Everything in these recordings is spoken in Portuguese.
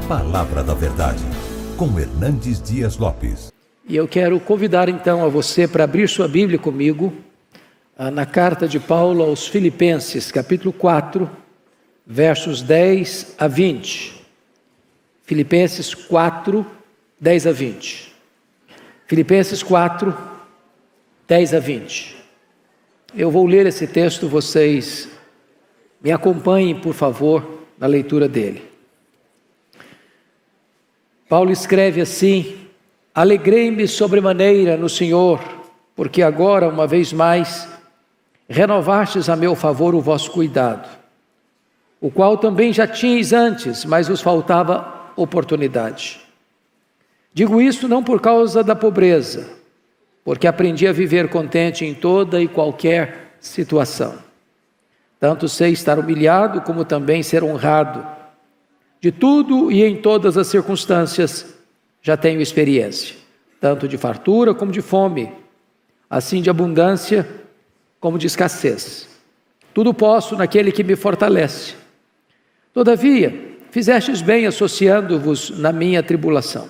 Palavra da Verdade, com Hernandes Dias Lopes. E eu quero convidar então a você para abrir sua Bíblia comigo na carta de Paulo aos Filipenses, capítulo 4, versos 10 a 20. Filipenses 4, 10 a 20. Filipenses 4, 10 a 20. Eu vou ler esse texto, vocês me acompanhem, por favor, na leitura dele. Paulo escreve assim: alegrei-me sobremaneira no Senhor, porque agora, uma vez mais, renovastes a meu favor o vosso cuidado, o qual também já tinhais antes, mas vos faltava oportunidade. Digo isso não por causa da pobreza, porque aprendi a viver contente em toda e qualquer situação. Tanto sei estar humilhado, como também ser honrado. De tudo e em todas as circunstâncias já tenho experiência, tanto de fartura como de fome, assim de abundância como de escassez. Tudo posso naquele que me fortalece. Todavia, fizestes bem associando-vos na minha tribulação.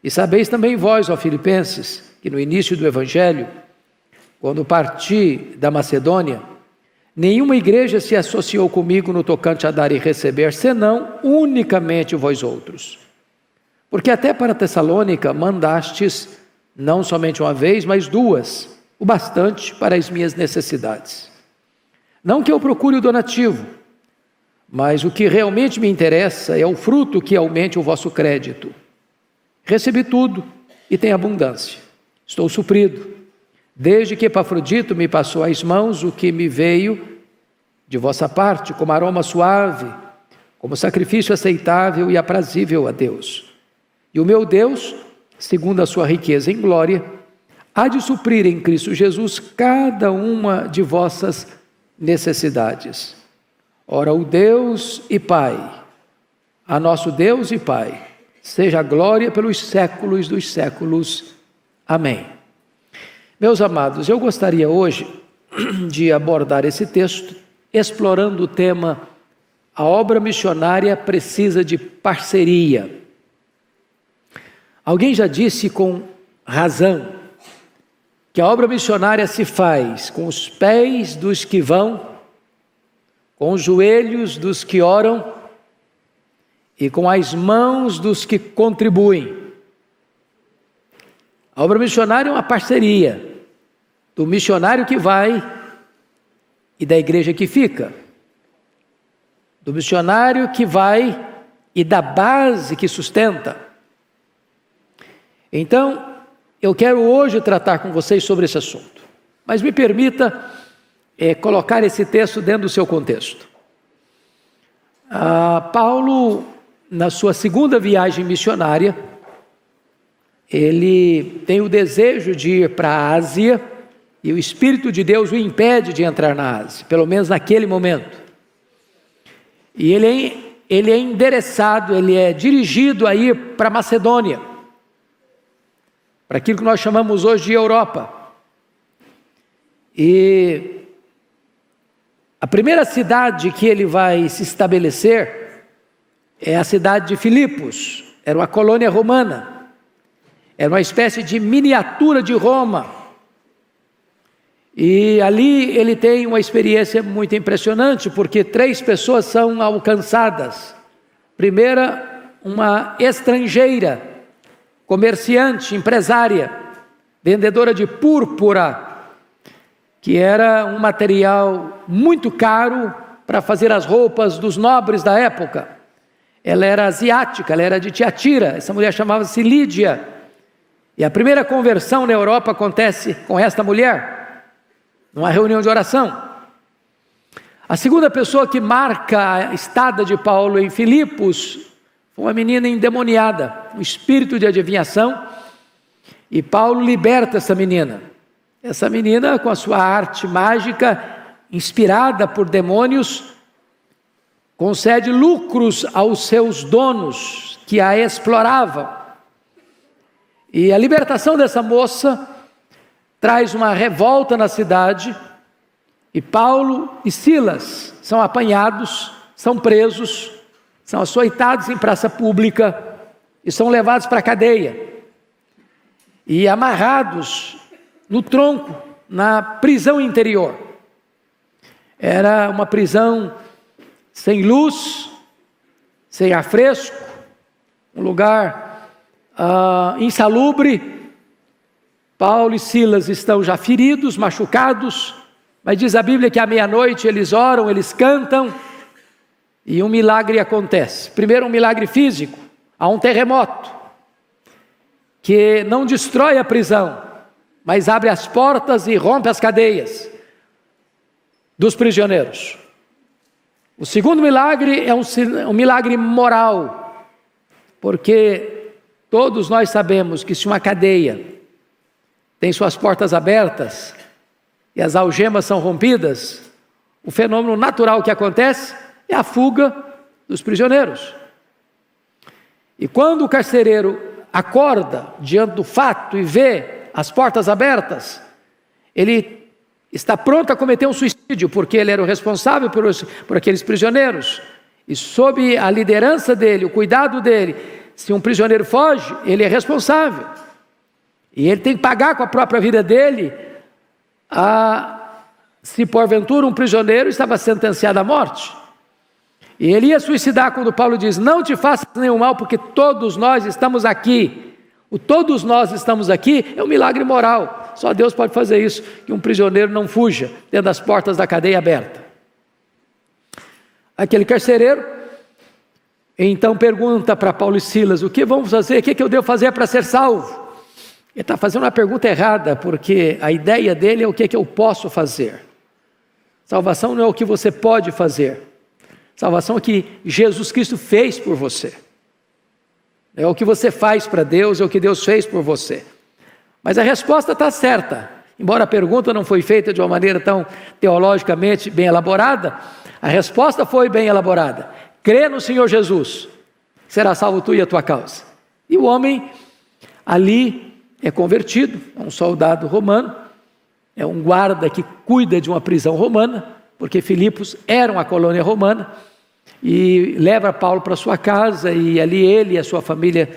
E sabeis também vós, ó Filipenses, que no início do Evangelho, quando parti da Macedônia, nenhuma igreja se associou comigo no tocante a dar e receber, senão unicamente vós outros. Porque até para Tessalônica mandastes, não somente uma vez, mas duas, o bastante para as minhas necessidades. Não que eu procure o donativo, mas o que realmente me interessa é o fruto que aumente o vosso crédito. Recebi tudo e tenho abundância. Estou suprido. Desde que Epafrodito me passou às mãos o que me veio de vossa parte, como aroma suave, como sacrifício aceitável e aprazível a Deus. E o meu Deus, segundo a sua riqueza em glória, há de suprir em Cristo Jesus cada uma de vossas necessidades. Ora, o Deus e Pai, a nosso Deus e Pai, seja a glória pelos séculos dos séculos. Amém. Meus amados, eu gostaria hoje de abordar esse texto explorando o tema: a obra missionária precisa de parceria. Alguém já disse com razão que a obra missionária se faz com os pés dos que vão, com os joelhos dos que oram e com as mãos dos que contribuem. A obra missionária é uma parceria do missionário que vai e da igreja que fica, do missionário que vai e da base que sustenta. Então, eu quero hoje tratar com vocês sobre esse assunto, mas me permita colocar esse texto dentro do seu contexto. Paulo, na sua segunda viagem missionária, ele tem o desejo de ir para a Ásia, e o Espírito de Deus o impede de entrar na Ásia, pelo menos naquele momento. E ele é endereçado, ele é dirigido a ir para a Macedônia, para aquilo que nós chamamos hoje de Europa. E a primeira cidade que ele vai se estabelecer é a cidade de Filipos. Era uma colônia romana, era uma espécie de miniatura de Roma. E ali ele tem uma experiência muito impressionante, porque 3 pessoas são alcançadas. Primeira, uma estrangeira, comerciante, empresária, vendedora de púrpura, que era um material muito caro para fazer as roupas dos nobres da época. Ela era asiática, ela era de Tiatira, essa mulher chamava-se Lídia. E a primeira conversão na Europa acontece com esta mulher, numa reunião de oração. A segunda pessoa que marca a estada de Paulo em Filipos foi uma menina endemoniada, um espírito de adivinhação, e Paulo liberta essa menina. Essa menina, com a sua arte mágica, inspirada por demônios, concede lucros aos seus donos que a exploravam. E a libertação dessa moça traz uma revolta na cidade, e Paulo e Silas são apanhados, são presos, são açoitados em praça pública e são levados para a cadeia e amarrados no tronco, na prisão interior. Era uma prisão sem luz, sem ar fresco, um lugar insalubre. Paulo e Silas estão já feridos, machucados, mas diz a Bíblia que à meia-noite eles oram, eles cantam, e um milagre acontece. Primeiro, um milagre físico. Há um terremoto que não destrói a prisão, mas abre as portas e rompe as cadeias dos prisioneiros. O segundo milagre é um milagre moral, porque todos nós sabemos que se uma cadeia tem suas portas abertas e as algemas são rompidas, o fenômeno natural que acontece é a fuga dos prisioneiros. E quando o carcereiro acorda diante do fato e vê as portas abertas, ele está pronto a cometer um suicídio, porque ele era o responsável por aqueles prisioneiros, e sob a liderança dele, o cuidado dele, se um prisioneiro foge, ele é responsável, e ele tem que pagar com a própria vida dele, se porventura um prisioneiro estava sentenciado à morte. E ele ia suicidar quando Paulo diz: não te faças nenhum mal, porque todos nós estamos aqui. O todos nós estamos aqui é um milagre moral. Só Deus pode fazer isso, que um prisioneiro não fuja dentro das portas da cadeia aberta. Aquele carcereiro então pergunta para Paulo e Silas: o que vamos fazer? O que eu devo fazer para ser salvo? Ele está fazendo uma pergunta errada, porque a ideia dele é o que eu posso fazer. Salvação não é o que você pode fazer. Salvação é o que Jesus Cristo fez por você. É o que você faz para Deus, é o que Deus fez por você. Mas a resposta está certa. Embora a pergunta não foi feita de uma maneira tão teologicamente bem elaborada, a resposta foi bem elaborada. Crê no Senhor Jesus, será salvo tu e a tua causa. E o homem ali é convertido, é um soldado romano, é um guarda que cuida de uma prisão romana, porque Filipos era uma colônia romana, e leva Paulo para sua casa, e ali ele e a sua família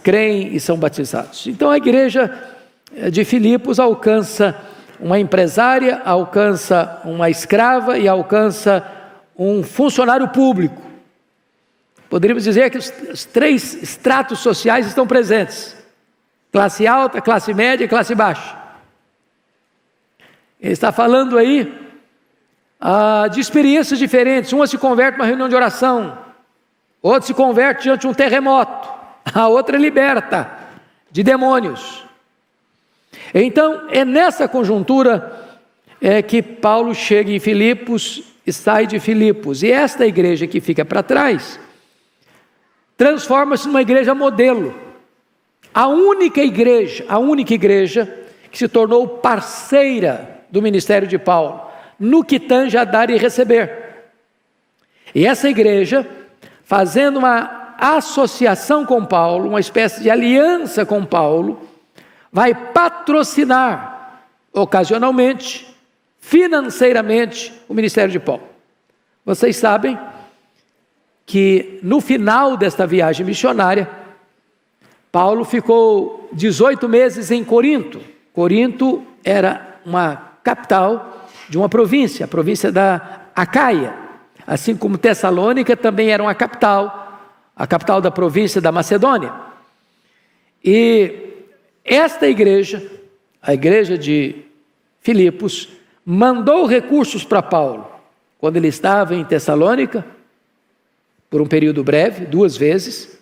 creem e são batizados. Então a igreja de Filipos alcança uma empresária, alcança uma escrava e alcança um funcionário público. Poderíamos dizer que os três estratos sociais estão presentes: classe alta, classe média e classe baixa. Ele está falando aí de experiências diferentes. Uma se converte numa reunião de oração, outra se converte diante de um terremoto, a outra é liberta de demônios. Então é nessa conjuntura que Paulo chega em Filipos e sai de Filipos, e esta igreja que fica para trás transforma-se numa igreja modelo, a única igreja que se tornou parceira do ministério de Paulo, no que tange a dar e receber. E essa igreja, fazendo uma associação com Paulo, uma espécie de aliança com Paulo, vai patrocinar ocasionalmente, financeiramente, o ministério de Paulo. Vocês sabem que no final desta viagem missionária, Paulo ficou 18 meses em Corinto. Corinto era uma capital de uma província, a província da Acaia, assim como Tessalônica também era uma capital, a capital da província da Macedônia. E esta igreja, a igreja de Filipos, mandou recursos para Paulo, quando ele estava em Tessalônica, por um período breve, 2 vezes,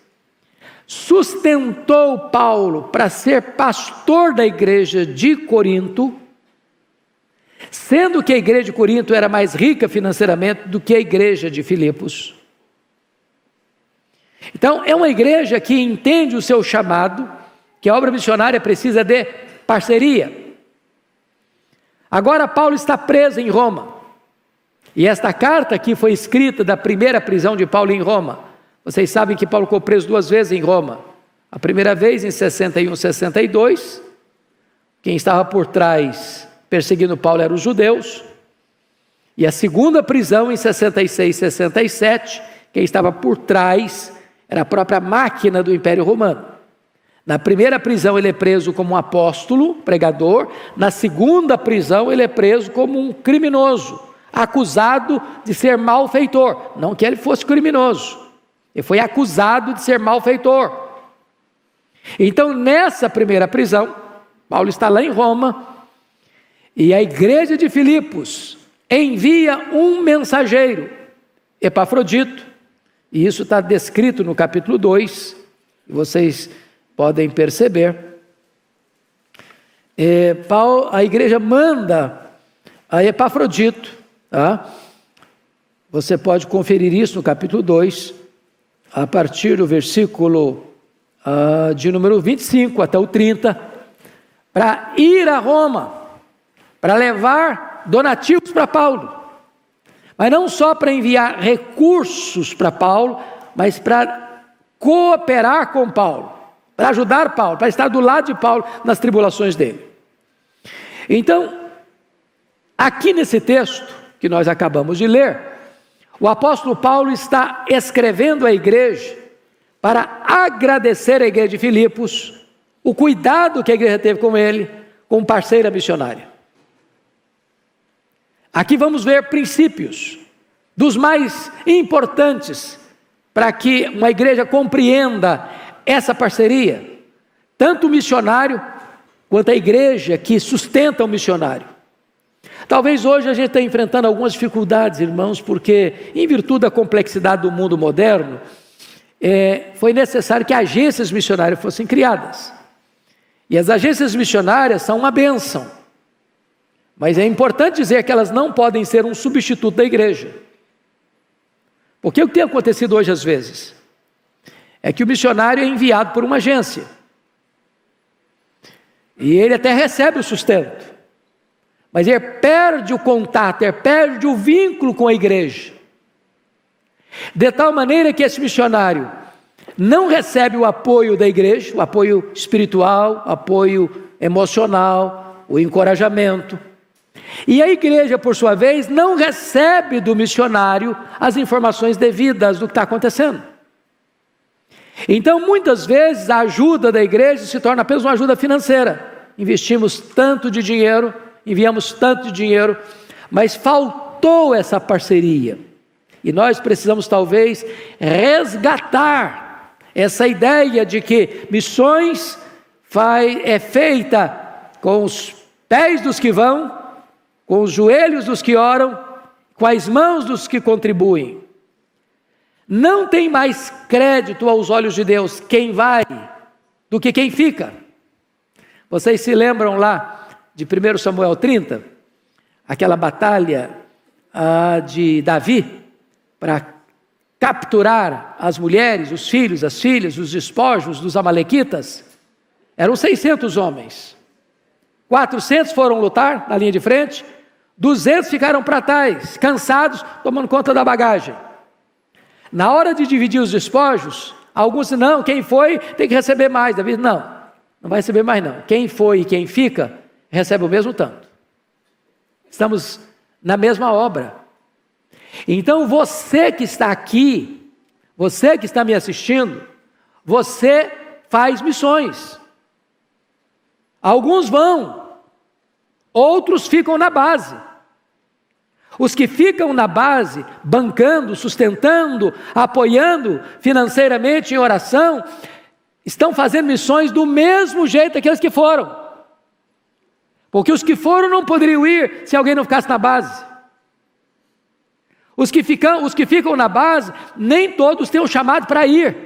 sustentou Paulo para ser pastor da igreja de Corinto, sendo que a igreja de Corinto era mais rica financeiramente do que a igreja de Filipos. Então é uma igreja que entende o seu chamado, que a obra missionária precisa de parceria. Agora Paulo está preso em Roma, e esta carta aqui foi escrita da primeira prisão de Paulo em Roma. Vocês sabem que Paulo ficou preso 2 vezes em Roma. A primeira vez em 61, 62, quem estava por trás perseguindo Paulo eram os judeus, e a segunda prisão em 66, 67, quem estava por trás era a própria máquina do Império Romano. Na primeira prisão ele é preso como um apóstolo, pregador. Na segunda prisão ele é preso como um criminoso, acusado de ser malfeitor. Não que ele fosse criminoso, ele foi acusado de ser malfeitor. Então nessa primeira prisão, Paulo está lá em Roma, e a igreja de Filipos envia um mensageiro, Epafrodito, e isso está descrito no capítulo 2, e vocês podem perceber. A igreja manda a Epafrodito, tá? Você pode conferir isso no capítulo 2, a partir do versículo de número 25 até o 30, para ir a Roma, para levar donativos para Paulo, mas não só para enviar recursos para Paulo, mas para cooperar com Paulo, para ajudar Paulo, para estar do lado de Paulo nas tribulações dele. Então, aqui nesse texto que nós acabamos de ler, o apóstolo Paulo está escrevendo à igreja para agradecer à igreja de Filipos o cuidado que a igreja teve com ele, como parceira missionária. Aqui vamos ver princípios dos mais importantes para que uma igreja compreenda essa parceria, tanto o missionário quanto a igreja que sustenta o missionário. Talvez hoje a gente esteja enfrentando algumas dificuldades, irmãos, porque em virtude da complexidade do mundo moderno, foi necessário que agências missionárias fossem criadas. E as agências missionárias são uma bênção, mas é importante dizer que elas não podem ser um substituto da igreja. Porque o que tem acontecido hoje às vezes é que o missionário é enviado por uma agência, e ele até recebe o sustento, mas ele perde o contato, ele perde o vínculo com a igreja, de tal maneira que esse missionário não recebe o apoio da igreja, o apoio espiritual, o apoio emocional, o encorajamento. E a igreja, por sua vez, não recebe do missionário as informações devidas do que está acontecendo. Então, muitas vezes, a ajuda da igreja se torna apenas uma ajuda financeira. Investimos tanto de dinheiro, enviamos tanto de dinheiro, mas faltou essa parceria. E nós precisamos, talvez, resgatar essa ideia de que missões é feita com os pés dos que vão, com os joelhos dos que oram, com as mãos dos que contribuem. Não tem mais crédito aos olhos de Deus quem vai do que quem fica. Vocês se lembram lá de 1 Samuel 30? Aquela batalha de Davi para capturar as mulheres, os filhos, as filhas, os despojos dos amalequitas. Eram 600 homens. 400 foram lutar na linha de frente, 200 ficaram para trás, cansados, tomando conta da bagagem. Na hora de dividir os despojos, alguns disseram, não, quem foi tem que receber mais. Davi disse, não vai receber mais não. Quem foi e quem fica, recebe o mesmo tanto. Estamos na mesma obra. Então você que está aqui, você que está me assistindo, você faz missões. Alguns vão, outros ficam na base. Os que ficam na base, bancando, sustentando, apoiando financeiramente em oração, estão fazendo missões do mesmo jeito daqueles que foram. Porque os que foram não poderiam ir se alguém não ficasse na base. Os que ficam na base, nem todos têm o chamado para ir,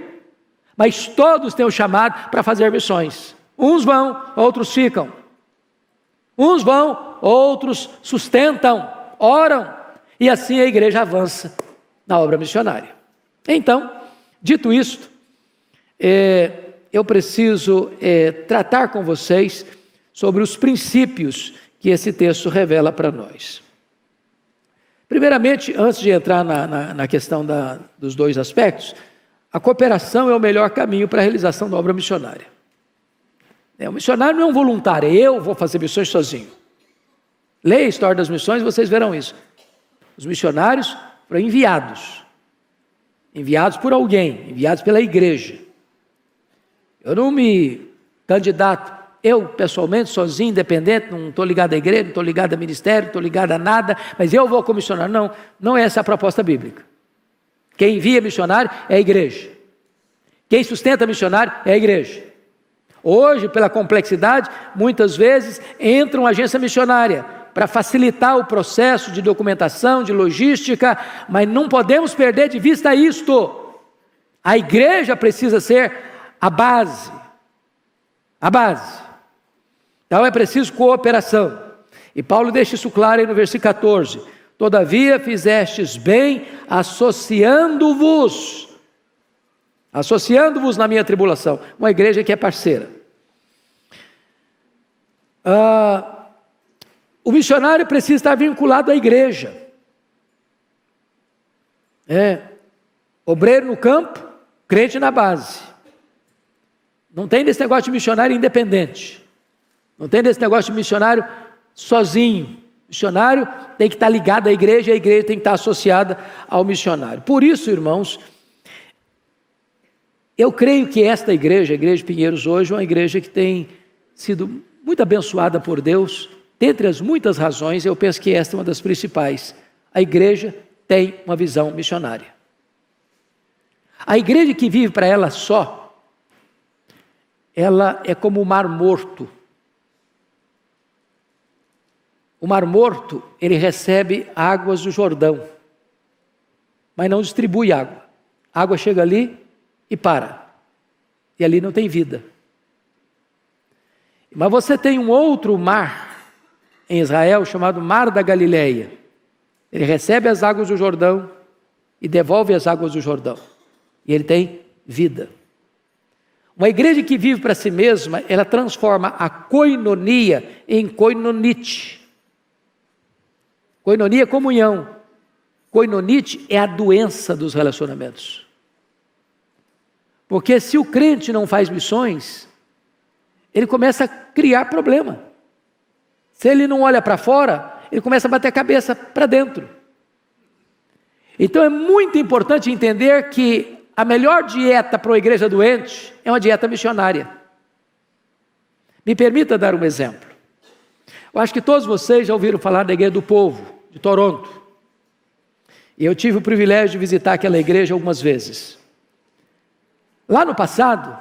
mas todos têm o chamado para fazer missões. Uns vão, outros ficam. Uns vão, outros sustentam, oram, e assim a igreja avança na obra missionária. Então, dito isto, eu preciso tratar com vocês sobre os princípios que esse texto revela para nós. Primeiramente, antes de entrar na questão dos dois aspectos, a cooperação é o melhor caminho para a realização da obra missionária. O missionário não é um voluntário, eu vou fazer missões sozinho. Leia a história das missões, vocês verão isso. Os missionários foram enviados. enviados por alguém, enviados pela igreja. Eu não me candidato, eu pessoalmente, sozinho, independente, não estou ligado à igreja, não estou ligado a ministério, não estou ligado a nada, mas eu vou comissionar. Não, não é essa a proposta bíblica. Quem envia missionário é a igreja. Quem sustenta missionário é a igreja. Hoje, pela complexidade, muitas vezes entra uma agência missionária para facilitar o processo de documentação, de logística, mas não podemos perder de vista isto. A igreja precisa ser a base. A base. Então é preciso cooperação. E Paulo deixa isso claro aí no versículo 14. Todavia fizestes bem associando-vos na minha tribulação. Uma igreja que é parceira. O missionário precisa estar vinculado à igreja. Obreiro no campo, crente na base. Não tem desse negócio de missionário independente. Não tem desse negócio de missionário sozinho. Missionário tem que estar ligado à igreja e a igreja tem que estar associada ao missionário. Por isso, irmãos, eu creio que esta igreja, a Igreja de Pinheiros hoje, é uma igreja que tem sido muito abençoada por Deus. Dentre as muitas razões, eu penso que esta é uma das principais. A igreja tem uma visão missionária. A igreja que vive para ela só, ela é como o Mar Morto. O Mar Morto, ele recebe águas do Jordão, mas não distribui água. A água chega ali e para. E ali não tem vida. Mas você tem um outro mar em Israel, chamado Mar da Galileia. Ele recebe as águas do Jordão e devolve as águas do Jordão. E ele tem vida. Uma igreja que vive para si mesma, ela transforma a koinonia em koinonite. Koinonia é comunhão. Koinonite é a doença dos relacionamentos. Porque se o crente não faz missões, ele começa a criar problema. Se ele não olha para fora, ele começa a bater a cabeça para dentro. Então é muito importante entender que a melhor dieta para uma igreja doente é uma dieta missionária. Me permita dar um exemplo. Eu acho que todos vocês já ouviram falar da Igreja do Povo, de Toronto. E eu tive o privilégio de visitar aquela igreja algumas vezes. Lá no passado,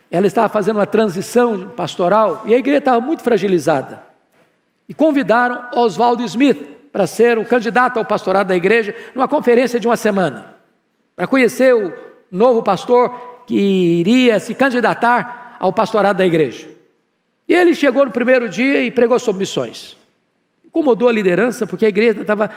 ela estava fazendo uma transição pastoral e a igreja estava muito fragilizada. E convidaram Oswald Smith para ser o candidato ao pastorado da igreja numa conferência de uma semana, para conhecer o novo pastor que iria se candidatar ao pastorado da igreja. E ele chegou no primeiro dia e pregou sobre missões. Incomodou a liderança porque a igreja estava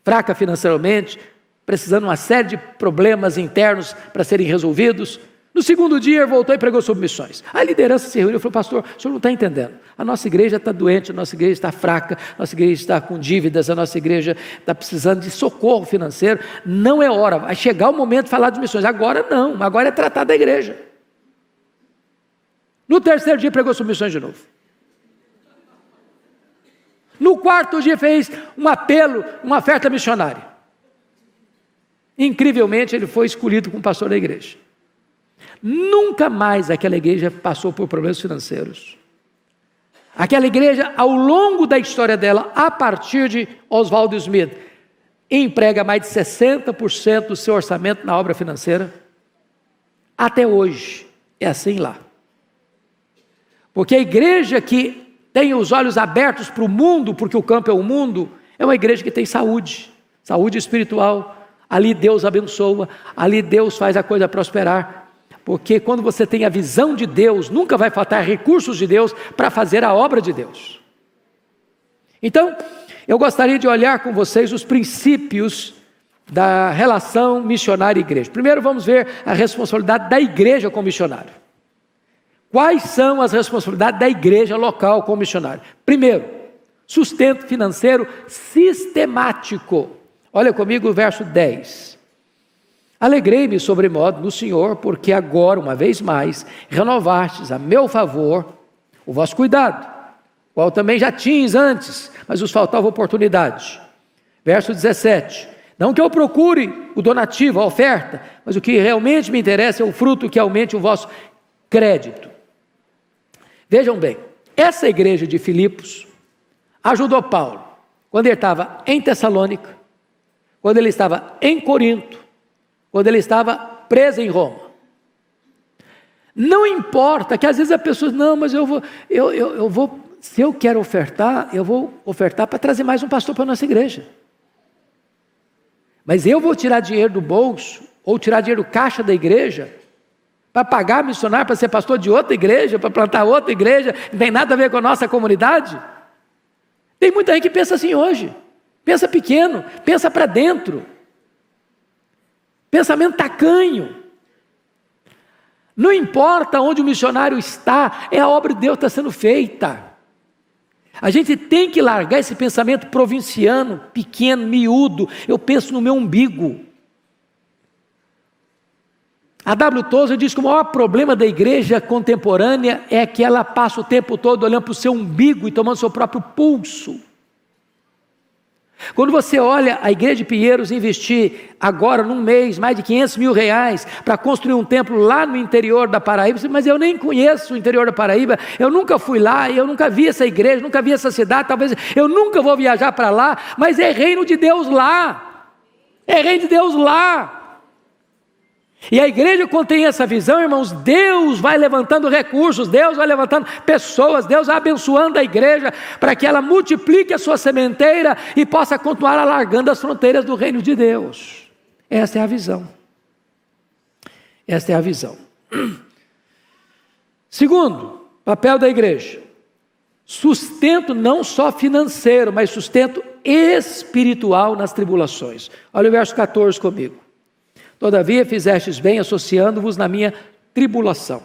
fraca financeiramente, precisando de uma série de problemas internos para serem resolvidos. No segundo dia ele voltou e pregou sobre missões. A liderança se reuniu e falou: pastor, o senhor não está entendendo. A nossa igreja está doente, a nossa igreja está fraca, a nossa igreja está com dívidas, a nossa igreja está precisando de socorro financeiro. Não é hora, vai chegar o momento de falar de missões. Agora não, agora é tratar da igreja. No terceiro dia pregou sobre missões de novo. No quarto dia fez um apelo, uma oferta missionária. Incrivelmente ele foi escolhido como pastor da igreja. Nunca mais aquela igreja passou por problemas financeiros. Aquela igreja, ao longo da história dela, a partir de Oswald Smith, emprega mais de 60% do seu orçamento na obra financeira. Até hoje, é assim lá. Porque a igreja que tem os olhos abertos para o mundo, porque o campo é o mundo, é uma igreja que tem saúde espiritual. Ali Deus abençoa, ali Deus faz a coisa prosperar. Porque quando você tem a visão de Deus, nunca vai faltar recursos de Deus para fazer a obra de Deus. Então, eu gostaria de olhar com vocês os princípios da relação missionário-igreja. Primeiro vamos ver a responsabilidade da igreja com o missionário. Quais são as responsabilidades da igreja local com o missionário? Primeiro, sustento financeiro sistemático. Olha comigo o verso 10. Alegrei-me sobremodo no Senhor, porque agora, uma vez mais, renovastes a meu favor o vosso cuidado, qual também já tinhas antes, mas vos faltava oportunidade. Verso 17. Não que eu procure o donativo, a oferta, mas o que realmente me interessa é o fruto que aumente o vosso crédito. Vejam bem, essa igreja de Filipos ajudou Paulo quando ele estava em Tessalônica, quando ele estava em Corinto, quando ele estava preso em Roma. Não importa que às vezes a pessoa, não, mas eu vou, se eu quero ofertar, eu vou ofertar para trazer mais um pastor para a nossa igreja. Mas eu vou tirar dinheiro do bolso, ou tirar dinheiro do caixa da igreja, para pagar missionário, para ser pastor de outra igreja, para plantar outra igreja, não tem nada a ver com a nossa comunidade. Tem muita gente que pensa assim hoje, pensa pequeno, pensa para dentro, pensamento tacanho. Não importa onde o missionário está, é a obra de Deus que está sendo feita. A gente tem que largar esse pensamento provinciano, pequeno, miúdo. Eu penso no meu umbigo. A W. Tozer diz que o maior problema da igreja contemporânea é que ela passa o tempo todo olhando para o seu umbigo e tomando seu próprio pulso. Quando você olha a igreja de Pinheiros investir agora, num mês, mais de 500 mil reais para construir um templo lá no interior da Paraíba, mas eu nem conheço o interior da Paraíba, eu nunca fui lá, eu nunca vi essa igreja, nunca vi essa cidade, talvez eu nunca vou viajar para lá, mas é reino de Deus lá, é reino de Deus lá. E a igreja, quando tem essa visão, irmãos, Deus vai levantando recursos, Deus vai levantando pessoas, Deus vai abençoando a igreja para que ela multiplique a sua sementeira e possa continuar alargando as fronteiras do reino de Deus. Essa é a visão. Esta é a visão. Segundo, papel da igreja: sustento não só financeiro, mas sustento espiritual nas tribulações. Olha o verso 14 comigo. Todavia fizestes bem associando-vos na minha tribulação.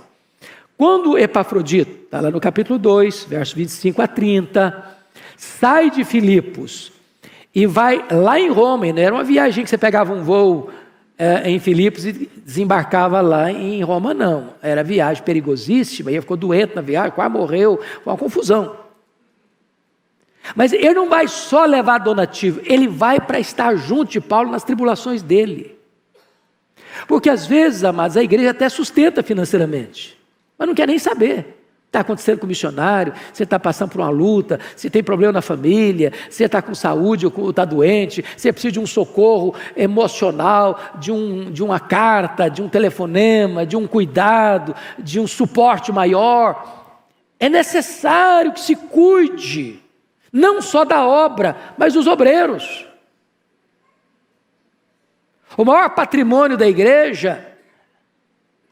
Quando Epafrodito, está lá no capítulo 2, versos 25 a 30, sai de Filipos e vai lá em Roma, não era uma viagem que você pegava um voo em Filipos e desembarcava lá em Roma, não. Era viagem perigosíssima, ele ficou doente na viagem, quase morreu, foi uma confusão. Mas ele não vai só levar donativo, ele vai para estar junto de Paulo nas tribulações dele. Porque às vezes, amados, a igreja até sustenta financeiramente, mas não quer nem saber. Está acontecendo com o missionário, você está passando por uma luta, se tem problema na família, você está com saúde ou está doente, você precisa de um socorro emocional, de uma carta, de um telefonema, de um cuidado, de um suporte maior. É necessário que se cuide, não só da obra, mas dos obreiros. O maior patrimônio da igreja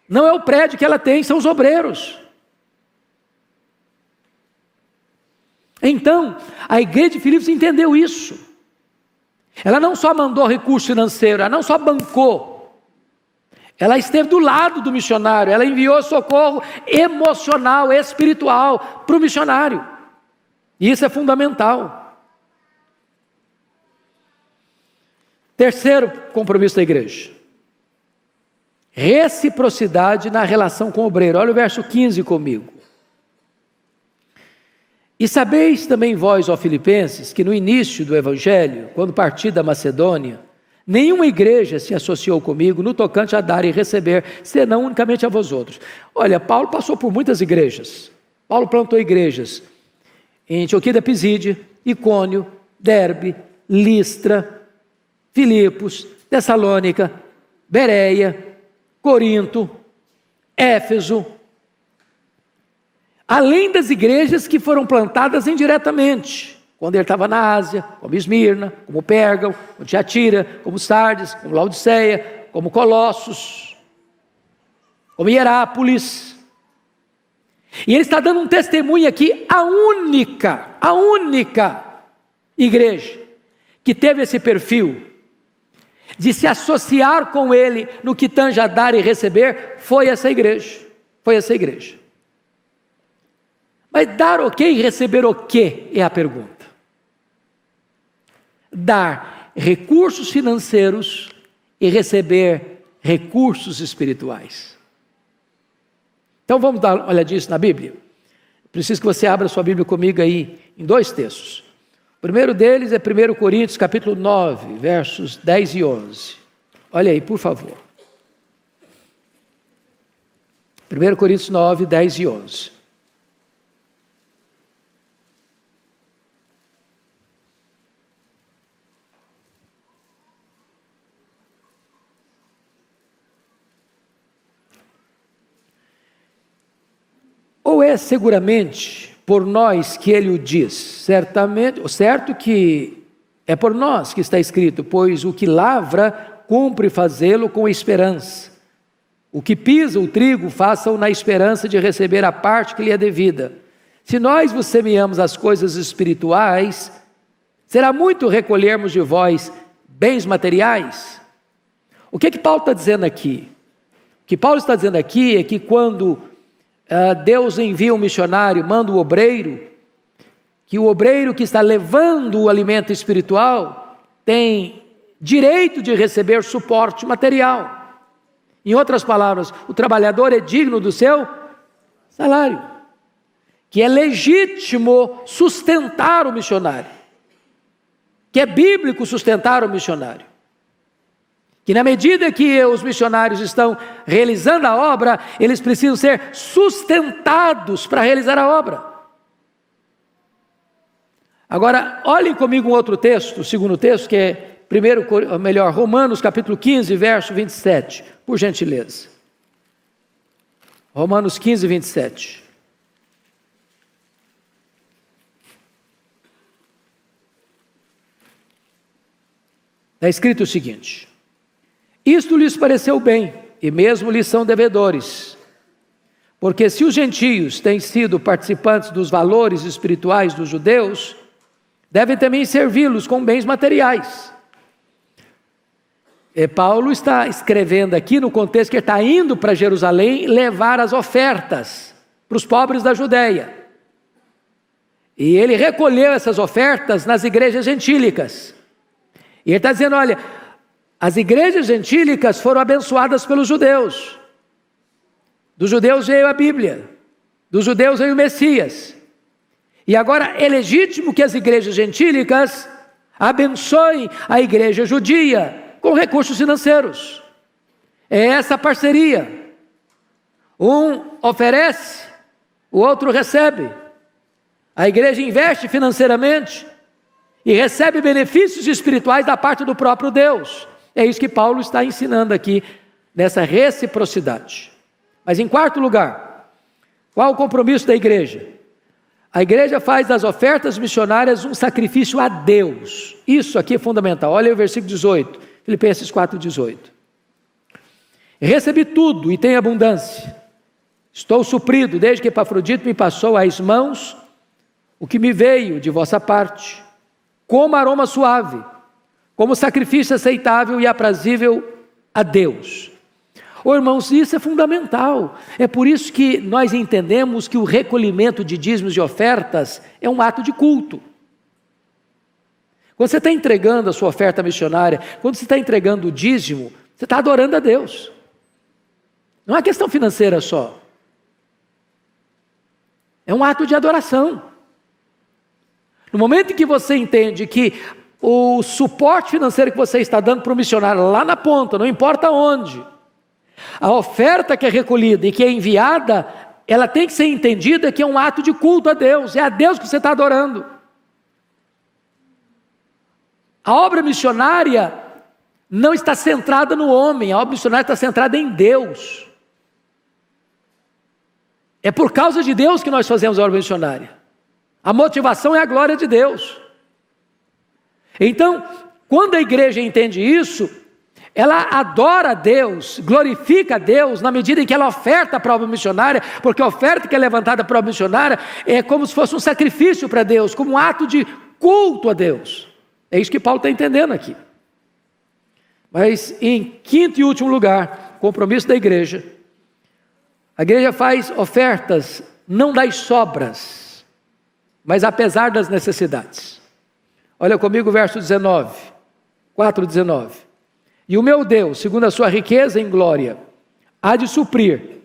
não é o prédio que ela tem, são os obreiros. Então, a igreja de Filipos entendeu isso. Ela não só mandou recurso financeiro, ela não só bancou, ela esteve do lado do missionário, ela enviou socorro emocional, espiritual para o missionário. E isso é fundamental. Terceiro compromisso da igreja: reciprocidade na relação com o obreiro. Olha o verso 15 comigo. E sabeis também vós, ó Filipenses, que no início do evangelho, quando parti da Macedônia, nenhuma igreja se associou comigo no tocante a dar e receber, senão unicamente a vós outros. Olha, Paulo passou por muitas igrejas. Paulo plantou igrejas em Antioquia da Pisídia, Icônio, Derbe, Listra, Filipos, Tessalônica, Bereia, Corinto, Éfeso, além das igrejas que foram plantadas indiretamente, quando ele estava na Ásia, como Esmirna, como Pérgamo, como Tiatira, como Sardes, como Laodiceia, como Colossos, como Hierápolis. E ele está dando um testemunho aqui, a única igreja que teve esse perfil de se associar com ele no que tange a dar e receber, foi essa igreja. Mas dar o quê e receber o quê é a pergunta. Dar recursos financeiros e receber recursos espirituais. Então vamos dar uma olhadinha na Bíblia. Preciso que você abra sua Bíblia comigo aí em 2 textos. O primeiro deles é 1 Coríntios, capítulo 9, versos 10 e 11. Olha aí, por favor. 1 Coríntios 9, 10 e 11. Ou é seguramente por nós que ele o diz, certo que é por nós que está escrito, pois o que lavra, cumpre fazê-lo com esperança. O que pisa o trigo, faça-o na esperança de receber a parte que lhe é devida. Se nós vos semeamos as coisas espirituais, será muito recolhermos de vós bens materiais? O que Paulo está dizendo aqui? O que Paulo está dizendo aqui é que quando Deus envia um missionário, manda o obreiro, que o obreiro que está levando o alimento espiritual tem direito de receber suporte material. Em outras palavras, o trabalhador é digno do seu salário, que é legítimo sustentar o missionário, que é bíblico sustentar o missionário. Que na medida que os missionários estão realizando a obra, eles precisam ser sustentados para realizar a obra. Agora, olhem comigo um outro texto, o segundo texto, que é Romanos capítulo 15, verso 27, por gentileza. Romanos 15, 27. Está escrito o seguinte: isto lhes pareceu bem, e mesmo lhes são devedores, porque se os gentios têm sido participantes dos valores espirituais dos judeus, devem também servi-los com bens materiais. Paulo está escrevendo aqui no contexto que ele está indo para Jerusalém levar as ofertas para os pobres da Judéia. E ele recolheu essas ofertas nas igrejas gentílicas. E ele está dizendo, olha, as igrejas gentílicas foram abençoadas pelos judeus. Dos judeus veio a Bíblia. Dos judeus veio o Messias. E agora é legítimo que as igrejas gentílicas abençoem a igreja judia com recursos financeiros. É essa parceria. Um oferece, o outro recebe. A igreja investe financeiramente e recebe benefícios espirituais da parte do próprio Deus. É isso que Paulo está ensinando aqui, nessa reciprocidade. Mas em quarto lugar, qual o compromisso da igreja? A igreja faz das ofertas missionárias um sacrifício a Deus. Isso aqui é fundamental. Olha o versículo 18, Filipenses 4:18. Recebi tudo e tenho abundância. Estou suprido, desde que Epafrodito me passou às mãos o que me veio de vossa parte, como aroma suave, como sacrifício aceitável e aprazível a Deus. Irmãos, isso é fundamental. É por isso que nós entendemos que o recolhimento de dízimos e ofertas é um ato de culto. Quando você está entregando a sua oferta missionária, quando você está entregando o dízimo, você está adorando a Deus. Não é questão financeira só. É um ato de adoração. No momento em que você entende que o suporte financeiro que você está dando para o missionário lá na ponta, não importa onde, a oferta que é recolhida e que é enviada, ela tem que ser entendida que é um ato de culto a Deus, é a Deus que você está adorando. A obra missionária não está centrada no homem, a obra missionária está centrada em Deus. É por causa de Deus que nós fazemos a obra missionária. A motivação é a glória de Deus. Então, quando a igreja entende isso, ela adora a Deus, glorifica a Deus, na medida em que ela oferta para a obra missionária, porque a oferta que é levantada para a obra missionária é como se fosse um sacrifício para Deus, como um ato de culto a Deus. É isso que Paulo está entendendo aqui. Mas em quinto e último lugar, compromisso da igreja, a igreja faz ofertas não das sobras, mas apesar das necessidades. Olha comigo o verso 19, 4:19. E o meu Deus, segundo a sua riqueza em glória, há de suprir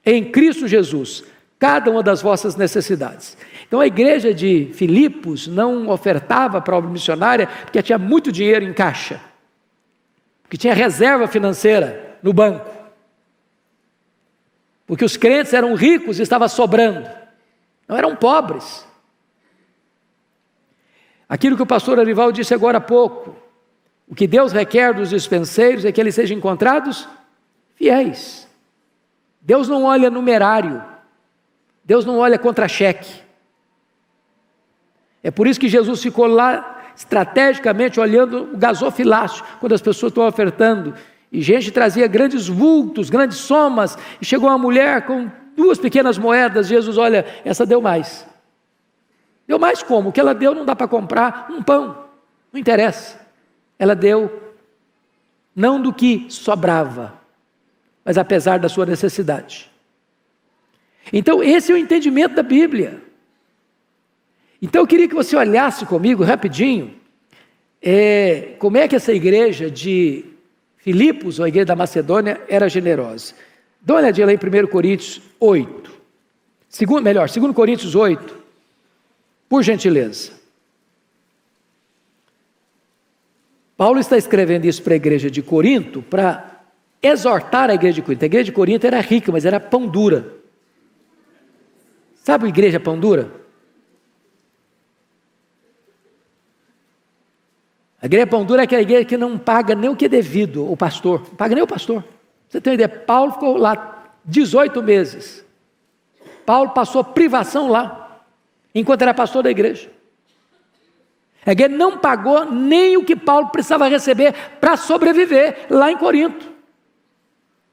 em Cristo Jesus cada uma das vossas necessidades. Então a igreja de Filipos não ofertava para a obra missionária porque tinha muito dinheiro em caixa, porque tinha reserva financeira no banco, porque os crentes eram ricos e estava sobrando, não eram pobres. Aquilo que o pastor Arival disse agora há pouco, o que Deus requer dos dispenseiros é que eles sejam encontrados fiéis. Deus não olha numerário, Deus não olha contra-cheque. É por isso que Jesus ficou lá estrategicamente olhando o gasofilácio, quando as pessoas estão ofertando, e gente trazia grandes vultos, grandes somas, e chegou uma mulher com 2 pequenas moedas. Jesus, olha, essa deu mais. Deu mais como? O que ela deu não dá para comprar um pão, não interessa. Ela deu não do que sobrava, mas apesar da sua necessidade. Então esse é o entendimento da Bíblia. Então eu queria que você olhasse comigo rapidinho, como é que essa igreja de Filipos, ou a igreja da Macedônia, era generosa. Dá uma olhadinha lá em 1 Coríntios 8, 2 Coríntios 8, por gentileza. Paulo está escrevendo isso para a igreja de Corinto, para exortar a igreja de Corinto. A igreja de Corinto era rica, mas era pão dura. Sabe a igreja pão dura? A igreja pão dura é aquela igreja que não paga nem o que é devido, o pastor. Não paga nem o pastor. Você tem uma ideia? Paulo ficou lá 18 meses. Paulo passou privação lá, enquanto era pastor da igreja. A igreja não pagou nem o que Paulo precisava receber para sobreviver lá em Corinto.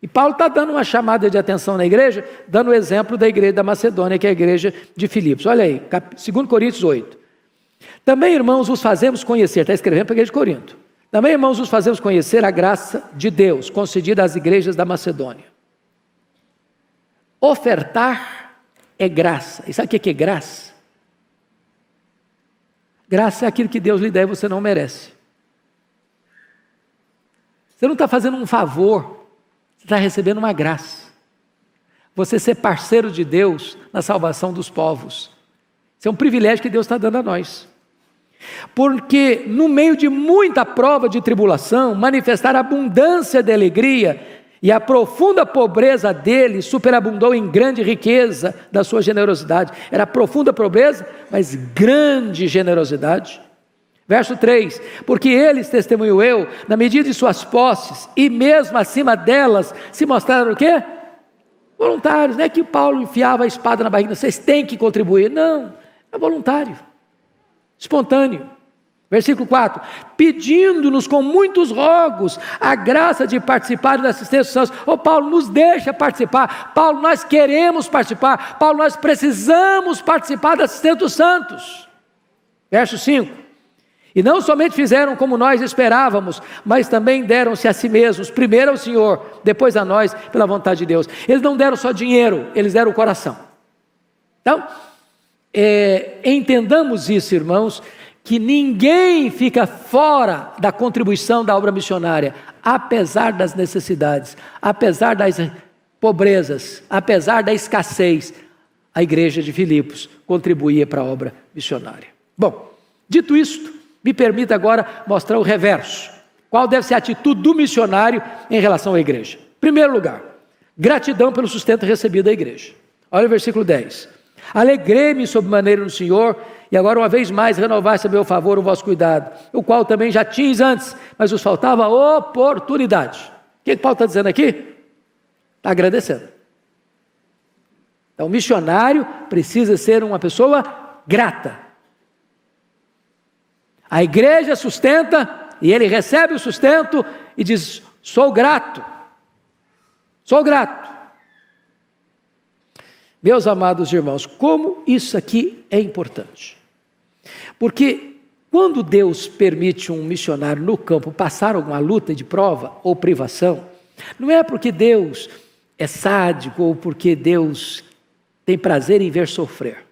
E Paulo está dando uma chamada de atenção na igreja, dando o exemplo da igreja da Macedônia, que é a igreja de Filipos. Olha aí, 2 Coríntios 8. Também, irmãos, os fazemos conhecer, está escrevendo para a igreja de Corinto. Também, irmãos, os fazemos conhecer a graça de Deus, concedida às igrejas da Macedônia. Ofertar é graça. E sabe o que é graça? Graça é aquilo que Deus lhe dá e você não merece. Você não está fazendo um favor, você está recebendo uma graça. Você ser parceiro de Deus na salvação dos povos. Isso é um privilégio que Deus está dando a nós. Porque no meio de muita prova de tribulação, manifestar a abundância de alegria e a profunda pobreza dele superabundou em grande riqueza da sua generosidade. Era profunda pobreza, mas grande generosidade. Verso 3, porque eles, testemunho eu, na medida de suas posses, e mesmo acima delas, se mostraram o quê? Voluntários. Não é que Paulo enfiava a espada na barriga, vocês têm que contribuir. Não, é voluntário, espontâneo. Versículo 4, pedindo-nos com muitos rogos a graça de participar da assistência dos santos. Paulo, nos deixa participar. Paulo, nós queremos participar. Paulo, nós precisamos participar da assistência dos santos. Verso 5, e não somente fizeram como nós esperávamos, mas também deram-se a si mesmos, primeiro ao Senhor, depois a nós, pela vontade de Deus. Eles não deram só dinheiro, eles deram o coração. Então, entendamos isso, irmãos, que ninguém fica fora da contribuição da obra missionária, apesar das necessidades, apesar das pobrezas, apesar da escassez. A igreja de Filipos contribuía para a obra missionária. Bom, dito isto, me permita agora mostrar o reverso. Qual deve ser a atitude do missionário em relação à igreja? Em primeiro lugar, gratidão pelo sustento recebido da igreja. Olha o versículo 10. Alegrei-me sobremaneira no Senhor, e agora uma vez mais renovaste a meu favor o vosso cuidado, o qual também já tinhas antes, mas vos faltava oportunidade. O que Paulo está dizendo aqui? Está agradecendo. Então o missionário precisa ser uma pessoa grata. A igreja sustenta, e ele recebe o sustento, e diz, sou grato. Sou grato. Meus amados irmãos, como isso aqui é importante. Porque quando Deus permite um missionário no campo passar alguma luta de prova ou privação, não é porque Deus é sádico ou porque Deus tem prazer em ver sofrer.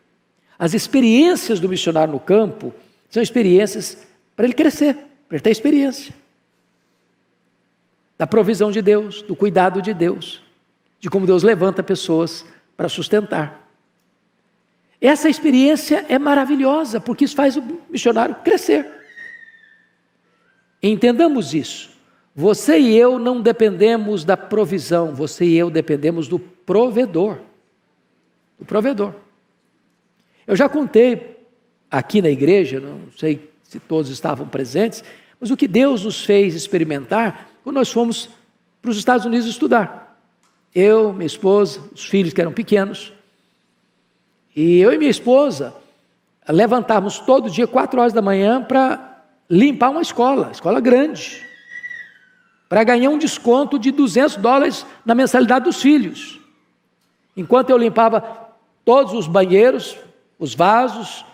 As experiências do missionário no campo são experiências para ele crescer, para ele ter experiência. Da provisão de Deus, do cuidado de Deus, de como Deus levanta pessoas para sustentar. Essa experiência é maravilhosa, porque isso faz o missionário crescer. Entendamos isso. Você e eu não dependemos da provisão, você e eu dependemos do provedor. Do provedor. Eu já contei aqui na igreja, não sei se todos estavam presentes, mas o que Deus nos fez experimentar quando nós fomos para os Estados Unidos estudar. Eu, minha esposa, os filhos que eram pequenos, e eu e minha esposa levantávamos todo dia 4 horas da manhã para limpar uma escola grande, para ganhar um desconto de $200 na mensalidade dos filhos. Enquanto eu limpava todos os banheiros, os vasos,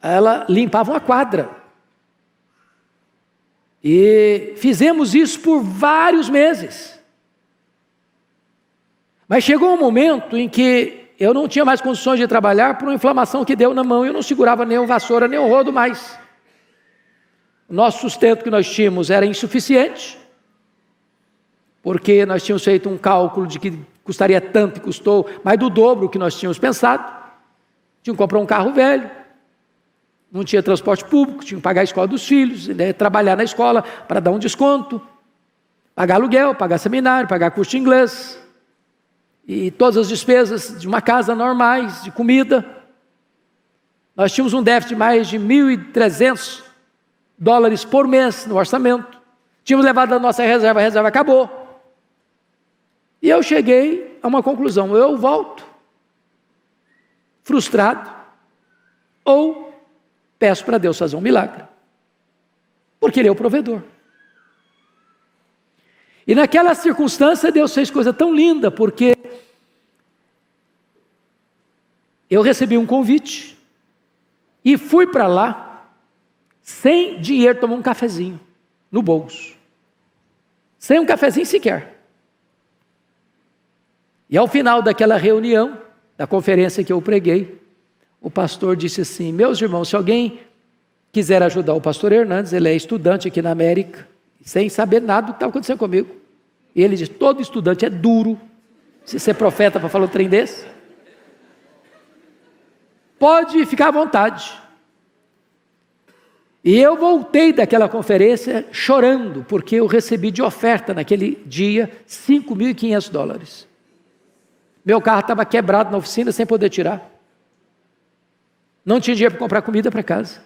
ela limpava uma quadra. E fizemos isso por vários meses. Mas chegou um momento em que eu não tinha mais condições de trabalhar por uma inflamação que deu na mão, eu não segurava nem a vassoura, nem o rodo mais. O nosso sustento que nós tínhamos era insuficiente, porque nós tínhamos feito um cálculo de que custaria tanto e custou mais do dobro do que nós tínhamos pensado. Tinha que comprar um carro velho, não tinha transporte público, tinha que pagar a escola dos filhos, né, trabalhar na escola para dar um desconto, pagar aluguel, pagar seminário, pagar curso de inglês, e todas as despesas de uma casa normais, de comida. Nós tínhamos um déficit de mais de $1.300 por mês no orçamento. Tínhamos levado a nossa reserva, a reserva acabou. E eu cheguei a uma conclusão: eu volto frustrado, ou peço para Deus fazer um milagre, porque Ele é o provedor. E naquela circunstância Deus fez coisa tão linda, porque eu recebi um convite e fui para lá sem dinheiro, tomar um cafezinho no bolso, sem um cafezinho sequer. E ao final daquela reunião, da conferência que eu preguei, o pastor disse assim: meus irmãos, se alguém quiser ajudar o pastor Hernandes, ele é estudante aqui na América, sem saber nada do que estava acontecendo comigo. E ele disse: todo estudante é duro, se ser profeta para falar um trem desse. Pode ficar à vontade. E eu voltei daquela conferência chorando, porque eu recebi de oferta naquele dia $5.500. Meu carro estava quebrado na oficina, sem poder tirar. Não tinha dinheiro para comprar comida para casa.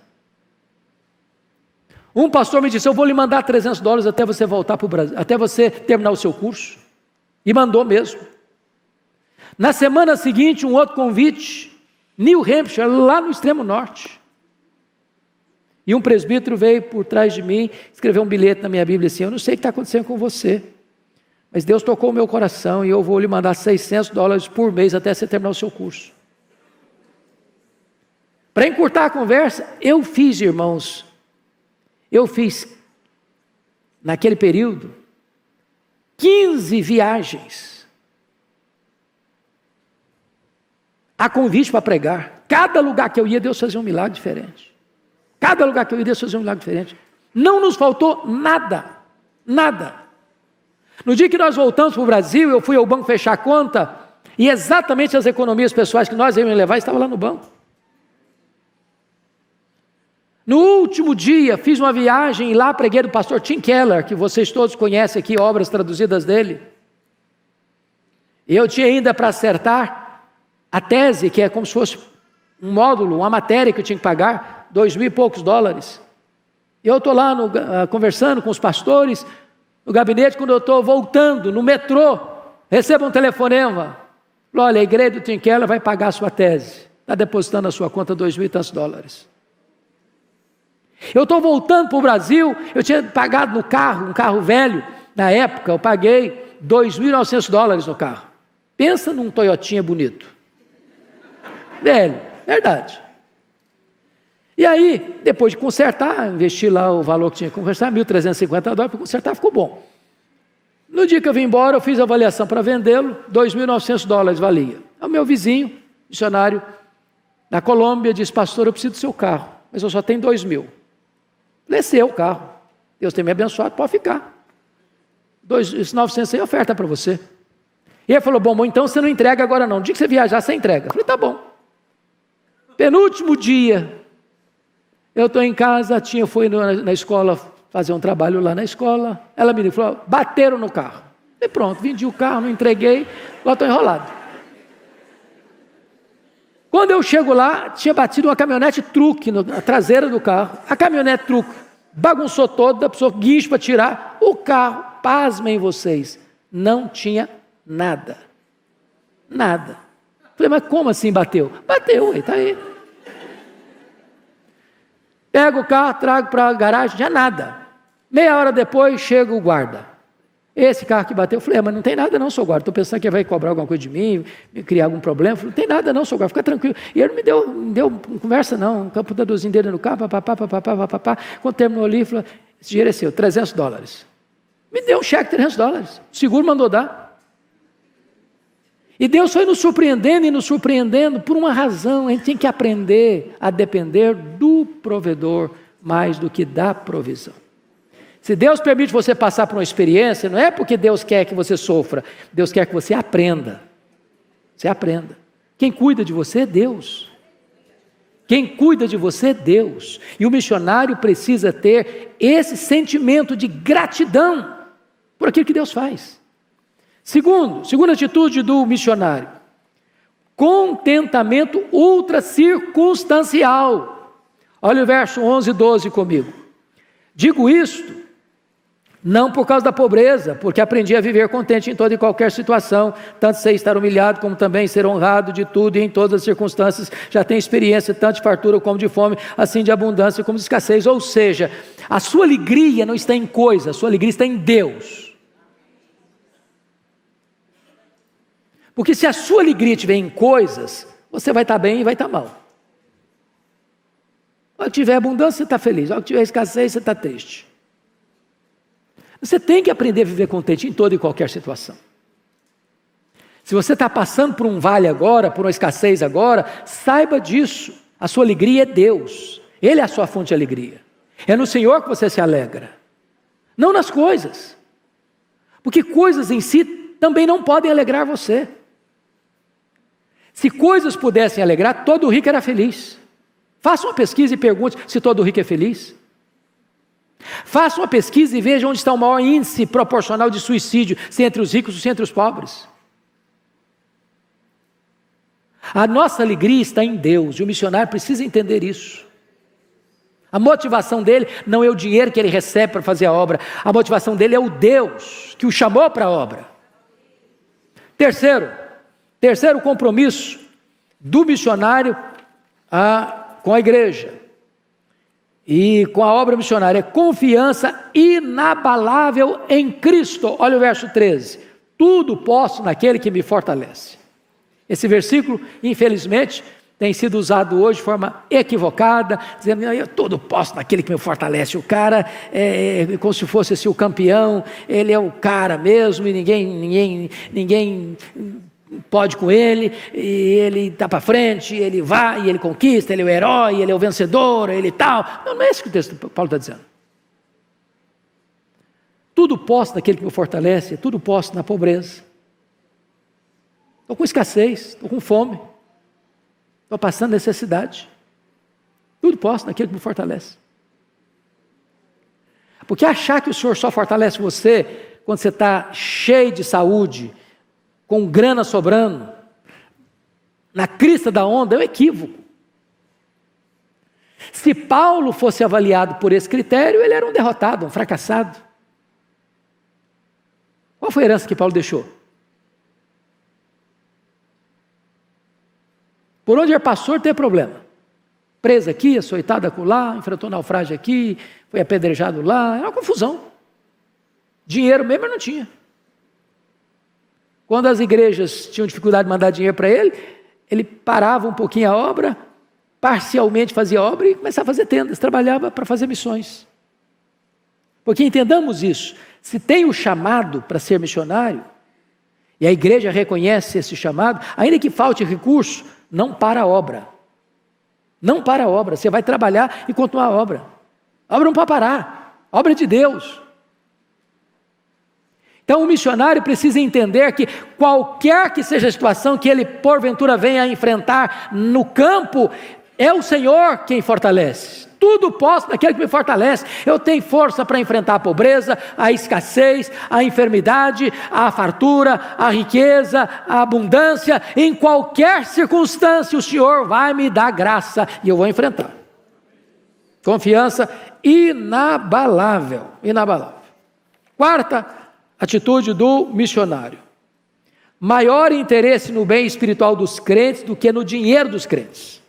Um pastor me disse: eu vou lhe mandar $300 até você voltar para o Brasil, até você terminar o seu curso. E mandou mesmo. Na semana seguinte, um outro convite, New Hampshire, lá no extremo norte. E um presbítero veio por trás de mim, escreveu um bilhete na minha Bíblia assim: eu não sei o que está acontecendo com você, mas Deus tocou o meu coração e eu vou lhe mandar $600 por mês até você terminar o seu curso. Para encurtar a conversa, eu fiz, irmãos, naquele período, 15 viagens a convite para pregar. Cada lugar que eu ia, Deus fazia um milagre diferente. Cada lugar que eu ia, Deus fazia um milagre diferente. Não nos faltou nada, nada. No dia que nós voltamos para o Brasil, eu fui ao banco fechar a conta, e exatamente as economias pessoais que nós íamos levar estavam lá no banco. No último dia, fiz uma viagem e lá preguei do pastor Tim Keller, que vocês todos conhecem aqui, obras traduzidas dele. Eu tinha ainda para acertar a tese, que é como se fosse um módulo, uma matéria que eu tinha que pagar, $2.000 e poucos. Eu estou lá conversando com os pastores, no gabinete, quando eu estou voltando, no metrô, recebo um telefonema. Olha, a igreja do Tim Keller vai pagar a sua tese. Está depositando na sua conta $2.000 e tantos. Eu estou voltando para o Brasil, eu tinha pagado no carro, um carro velho, na época eu paguei $2.900 no carro. Pensa num Toyotinha bonito. Velho, verdade. E aí, depois de consertar, investi lá o valor que tinha que consertar, $1.350, para consertar, ficou bom. No dia que eu vim embora, eu fiz a avaliação para vendê-lo, $2.900 valia. O meu vizinho, missionário, na Colômbia, disse: pastor, eu preciso do seu carro, mas eu só tenho $2.000. Desceu o carro. Deus tem me abençoado, pode ficar. $900 aí é oferta para você. E ele falou: bom, então você não entrega agora não. No dia que você viajar, você entrega. Eu falei: tá bom. Penúltimo dia, eu estou em casa, a tia foi na escola fazer um trabalho lá na escola, ela me falou, bateram no carro. E pronto, vendi o carro, não entreguei, agora estou enrolado. Quando eu chego lá, tinha batido uma caminhonete truque na traseira do carro, a caminhonete truque bagunçou toda, a pessoa guincho para tirar, o carro, pasmem vocês, não tinha nada. Nada. Falei, mas como assim bateu? Bateu, está aí. Pego o carro, trago para a garagem, já nada. Meia hora depois, chega o guarda. Esse carro que bateu, eu falei, mas não tem nada não, seu guarda. Estou pensando que ele vai cobrar alguma coisa de mim, me criar algum problema. Eu falei, não tem nada não, seu guarda, fica tranquilo. E ele não me deu conversa não, um computadorzinho dele no carro, papapá. Quando terminou ali, ele falou, esse dinheiro é seu, $300. Me deu um cheque de $300, o seguro mandou dar. E Deus foi nos surpreendendo por uma razão. A gente tem que aprender a depender do provedor mais do que da provisão. Se Deus permite você passar por uma experiência, não é porque Deus quer que você sofra, Deus quer que você aprenda. Você aprenda. Quem cuida de você é Deus. Quem cuida de você é Deus. E o missionário precisa ter esse sentimento de gratidão por aquilo que Deus faz. Segunda atitude do missionário, contentamento ultra circunstancial. Olha o verso 11 e 12 comigo. Digo isto, não por causa da pobreza, porque aprendi a viver contente em toda e qualquer situação, tanto sei estar humilhado, como também ser honrado de tudo e em todas as circunstâncias. Já tenho experiência tanto de fartura como de fome, assim de abundância como de escassez. Ou seja, a sua alegria não está em coisa, a sua alegria está em Deus. Porque se a sua alegria estiver em coisas, você vai estar bem e vai estar mal. Ao que tiver abundância, você está feliz. Ao que tiver escassez, você está triste. Você tem que aprender a viver contente em toda e qualquer situação. Se você está passando por um vale agora, por uma escassez agora, saiba disso. A sua alegria é Deus. Ele é a sua fonte de alegria. É no Senhor que você se alegra. Não nas coisas. Porque coisas em si também não podem alegrar você. Se coisas pudessem alegrar, todo rico era feliz. Faça uma pesquisa e pergunte se todo rico é feliz. Faça uma pesquisa e veja onde está o maior índice proporcional de suicídio, se entre os ricos ou se entre os pobres. A nossa alegria está em Deus, e o missionário precisa entender isso. A motivação dele não é o dinheiro que ele recebe para fazer a obra, a motivação dele é o Deus que o chamou para a obra. Terceiro compromisso do missionário com a igreja e com a obra missionária é confiança inabalável em Cristo. Olha o verso 13. Tudo posso naquele que me fortalece. Esse versículo, infelizmente, tem sido usado hoje de forma equivocada, dizendo, eu tudo posso naquele que me fortalece. O cara é como se fosse assim, o campeão, ele é o cara mesmo, e ninguém pode com ele, e ele está para frente, ele vai, e ele conquista, ele é o herói, ele é o vencedor, ele tal. Não é isso que o texto de Paulo está dizendo. Tudo posso naquele que me fortalece, tudo posso na pobreza. Estou com escassez, estou com fome, estou passando necessidade. Tudo posso naquele que me fortalece. Porque achar que o Senhor só fortalece você quando você está cheio de saúde, com grana sobrando, na crista da onda, é um equívoco. Se Paulo fosse avaliado por esse critério, ele era um derrotado, um fracassado. Qual foi a herança que Paulo deixou? Por onde ele passou, ele teve problema. Preso aqui, açoitado acolá, enfrentou naufrágio aqui, foi apedrejado lá, era uma confusão. Dinheiro mesmo ele não tinha. Quando as igrejas tinham dificuldade de mandar dinheiro para ele, ele parava um pouquinho a obra, parcialmente fazia obra e começava a fazer tendas, trabalhava para fazer missões. Porque entendamos isso, se tem o chamado para ser missionário, e a igreja reconhece esse chamado, ainda que falte recurso, não para a obra. Não para a obra, você vai trabalhar e continuar a obra. A obra não pode parar, a obra é de Deus. Então o missionário precisa entender que qualquer que seja a situação que ele porventura venha a enfrentar no campo, É o Senhor quem fortalece. Tudo posso naquele que me fortalece. Eu tenho força para enfrentar a pobreza, a escassez, a enfermidade, a fartura, a riqueza, a abundância. Em qualquer circunstância, o Senhor vai me dar graça e eu vou enfrentar. Confiança inabalável, inabalável. Quarta atitude do missionário: maior interesse no bem espiritual dos crentes do que no dinheiro dos crentes.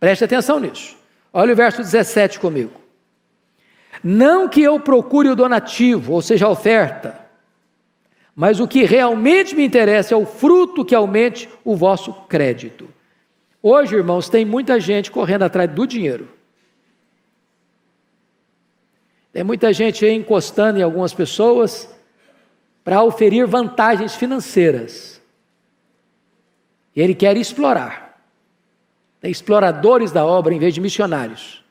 Preste atenção nisso. Olha o verso 17 comigo. Não que eu procure o donativo, ou seja, a oferta, mas o que realmente me interessa é o fruto que aumente o vosso crédito. Hoje, irmãos, tem muita gente correndo atrás do dinheiro. Tem muita gente aí encostando em algumas pessoas para oferir vantagens financeiras. E ele quer explorar. Tem exploradores da obra em vez de missionários.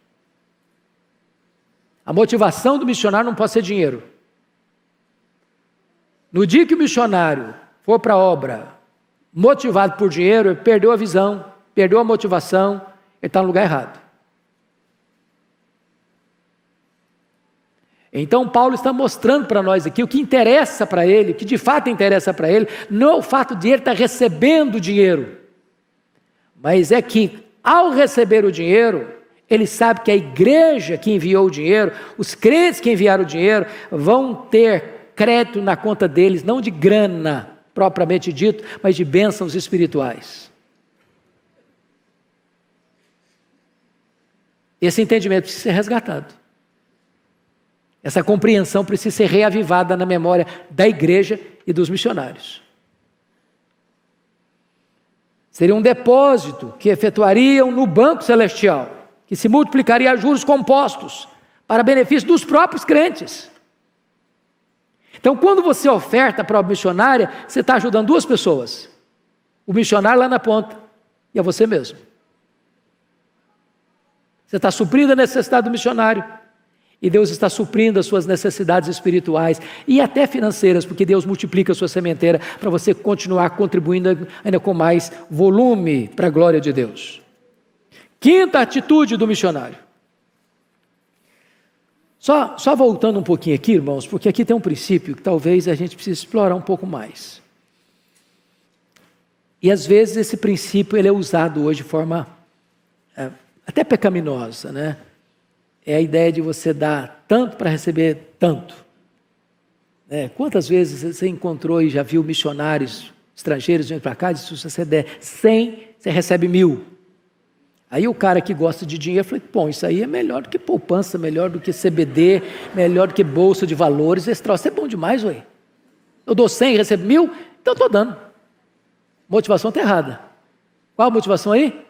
A motivação do missionário não pode ser dinheiro. No dia que o missionário for para a obra motivado por dinheiro, ele perdeu a visão, perdeu a motivação, ele está no lugar errado. Então Paulo está mostrando para nós aqui o que interessa para ele, o que de fato interessa para ele, não é o fato de ele estar recebendo dinheiro, mas é que ao receber o dinheiro, ele sabe que a igreja que enviou o dinheiro, os crentes que enviaram o dinheiro, vão ter crédito na conta deles, não de grana propriamente dito, mas de bênçãos espirituais. Esse entendimento precisa ser resgatado. Essa compreensão precisa ser reavivada na memória da igreja e dos missionários. Seria um depósito que efetuariam no banco celestial, que se multiplicaria a juros compostos, para benefício dos próprios crentes. Então, quando você oferta para a missionária, você está ajudando duas pessoas. O missionário lá na ponta e a você mesmo. Você está suprindo a necessidade do missionário. E Deus está suprindo as suas necessidades espirituais e até financeiras, porque Deus multiplica a sua sementeira para você continuar contribuindo ainda com mais volume para a glória de Deus. Quinta atitude do missionário. Só voltando um pouquinho aqui, irmãos, porque aqui tem um princípio que talvez a gente precise explorar um pouco mais. E às vezes esse princípio ele é usado hoje de forma até pecaminosa, né? É a ideia de você dar tanto para receber tanto. Quantas vezes você encontrou e já viu missionários estrangeiros vindo para cá e disse, se você der 100, você recebe 1000. Aí o cara que gosta de dinheiro falou, bom, isso aí é melhor do que poupança, melhor do que CBD, melhor do que bolsa de valores, esse troço é bom demais, ué. Eu dou 100 e recebo 1000, então eu estou dando. Motivação está errada. Qual a motivação aí?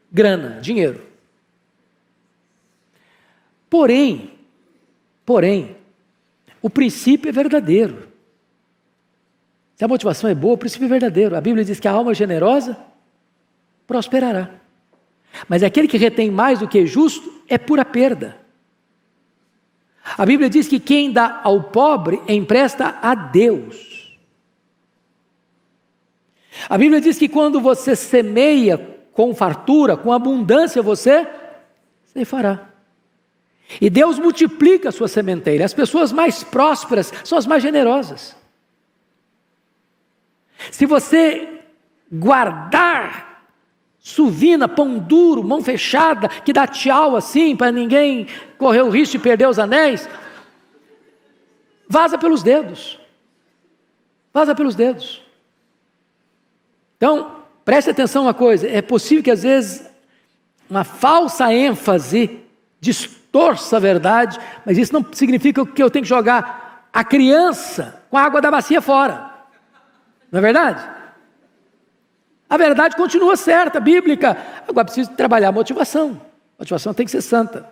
Grana, dinheiro. Porém, o princípio é verdadeiro. Se a motivação é boa, o princípio é verdadeiro. A Bíblia diz que a alma generosa prosperará. Mas aquele que retém mais do que é justo é pura perda. A Bíblia diz que quem dá ao pobre empresta a Deus. A Bíblia diz que quando você semeia com fartura, com abundância, você fará. E Deus multiplica a sua sementeira. As pessoas mais prósperas são as mais generosas. Se você guardar suvina, pão duro, mão fechada, que dá tchau assim, para ninguém correr o risco de perder os anéis, vaza pelos dedos. Vaza pelos dedos. Então, preste atenção uma coisa, é possível que às vezes uma falsa ênfase distorça a verdade, mas isso não significa que eu tenho que jogar a criança com a água da bacia fora. Não é verdade? A verdade continua certa, bíblica. Agora preciso trabalhar a motivação. A motivação tem que ser santa.